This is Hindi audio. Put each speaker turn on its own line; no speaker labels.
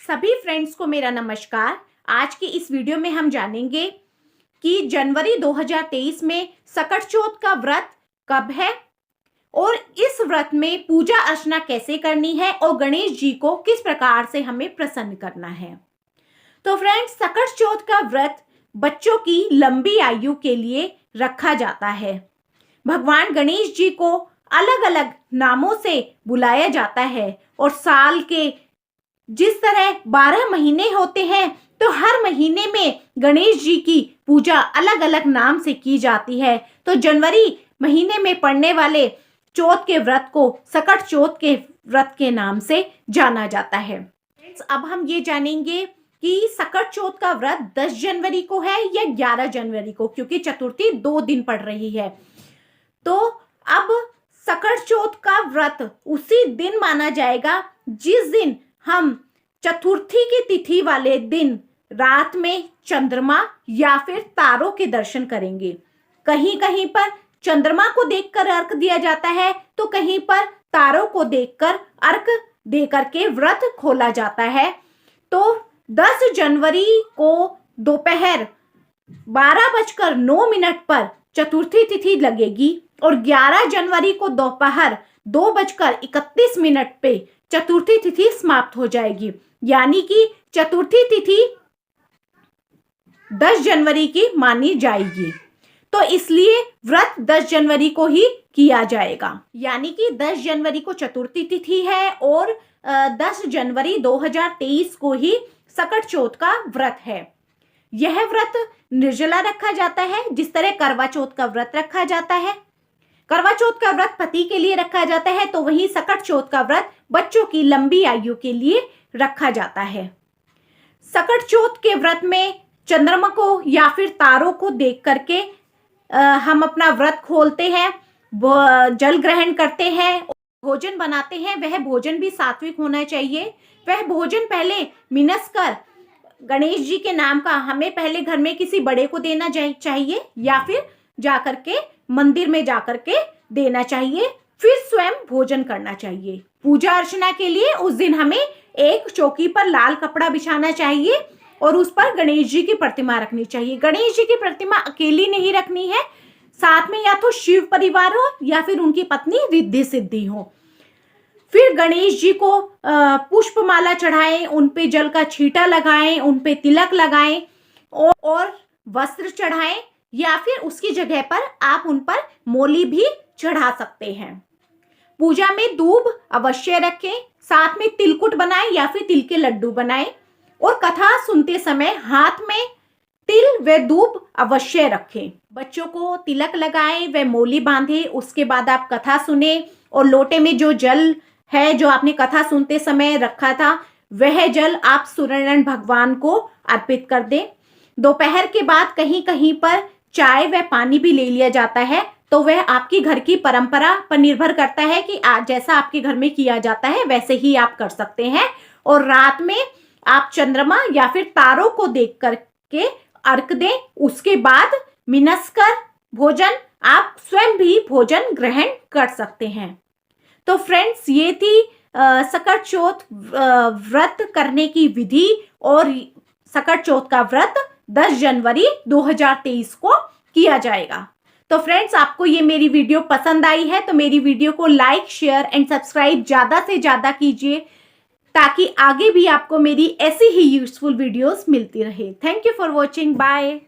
सभी फ्रेंड्स को मेरा नमस्कार। आज की इस वीडियो में हम जानेंगे कि जनवरी 2023 में सकट चौथ का व्रत कब है और इस व्रत में पूजा अर्चना कैसे करनी है और गणेश जी को किस प्रकार से हमें प्रसन्न करना है। तो फ्रेंड्स, सकट चौथ का व्रत बच्चों की लंबी आयु के लिए रखा जाता है। भगवान गणेश जी को अलग अलग नामों से बुलाया जाता है और साल के जिस तरह 12 महीने होते हैं तो हर महीने में गणेश जी की पूजा अलग अलग नाम से की जाती है। तो जनवरी महीने में पड़ने वाले चौथ के व्रत को सकट चौथ के व्रत के नाम से जाना जाता है। अब हम ये जानेंगे कि सकट चौथ का व्रत 10 जनवरी को है या 11 जनवरी को, क्योंकि चतुर्थी 2 दिन पड़ रही है। तो अब सकट चौथ का व्रत उसी दिन माना जाएगा जिस दिन हम चतुर्थी की तिथि वाले दिन रात में चंद्रमा या फिर तारों के दर्शन करेंगे। कहीं कहीं पर चंद्रमा को देखकर अर्घ दिया जाता है तो कहीं पर तारों को देखकर अर्घ दे करके व्रत खोला जाता है। तो 10 जनवरी को दोपहर 12:09 पर चतुर्थी तिथि लगेगी और 11 जनवरी को दोपहर 2:31 पे चतुर्थी तिथि समाप्त हो जाएगी। यानी कि चतुर्थी तिथि 10 जनवरी की मानी जाएगी। तो इसलिए व्रत 10 जनवरी को ही किया जाएगा। यानी कि 10 जनवरी को चतुर्थी तिथि है और 10 जनवरी 2023 को ही सकट चौथ का व्रत है। यह व्रत निर्जला रखा जाता है, जिस तरह करवा चौथ का व्रत रखा जाता है। करवा चौथ का व्रत पति के लिए रखा जाता है, तो वहीं सकट चौथ का व्रत बच्चों की लंबी आयु के लिए रखा जाता है। सकट चौथ के व्रत में चंद्रमा को या फिर तारों को देख करके हम अपना व्रत खोलते हैं, जल ग्रहण करते हैं, भोजन बनाते हैं। वह भोजन भी सात्विक होना चाहिए। वह भोजन पहले मिनस कर गणेश जी के नाम का हमें पहले घर में किसी बड़े को देना चाहिए या फिर जाकर के मंदिर में जाकर के देना चाहिए, फिर स्वयं भोजन करना चाहिए। पूजा अर्चना के लिए उस दिन हमें एक चौकी पर लाल कपड़ा बिछाना चाहिए और उस पर गणेश जी की प्रतिमा रखनी चाहिए। गणेश जी की प्रतिमा अकेली नहीं रखनी है, साथ में या तो शिव परिवार हो या फिर उनकी पत्नी रिद्धि सिद्धि हो। फिर गणेश जी को पुष्पमाला चढ़ाएं, उन पे जल का छींटा लगाएं, उन पे तिलक लगाएं और वस्त्र चढ़ाएं या फिर उसकी जगह पर आप उन पर मोली भी चढ़ा सकते हैं। पूजा में दूब अवश्य रखें, साथ में तिलकुट बनाएं या फिर तिल के लड्डू बनाएं और कथा सुनते समय हाथ में तिल व दूब अवश्य रखें। बच्चों को तिलक लगाएं व मोली बांधें। उसके बाद आप कथा सुने और लोटे में जो जल है जो आपने कथा सुनते समय रखा था वह जल आप सूर्यनारायण भगवान को अर्पित कर दें। दोपहर के बाद कहीं कहीं पर चाय व पानी भी ले लिया जाता है, तो वह आपकी घर की परंपरा पर निर्भर करता है कि जैसा आपके घर में किया जाता है वैसे ही आप कर सकते हैं। और रात में आप चंद्रमा या फिर तारों को देख करके अर्घ दें। उसके बाद मिनसकर भोजन आप स्वयं भी भोजन ग्रहण कर सकते हैं। तो फ्रेंड्स, ये थी सकट चौथ व्रत करने की विधि और सकट चौथ का व्रत 10 जनवरी 2023 को किया जाएगा। तो फ्रेंड्स, आपको ये मेरी वीडियो पसंद आई है तो मेरी वीडियो को लाइक, शेयर एंड सब्सक्राइब ज़्यादा से ज़्यादा कीजिए ताकि आगे भी आपको मेरी ऐसी ही यूजफुल वीडियोस मिलती रहे। Thank you for watching. Bye.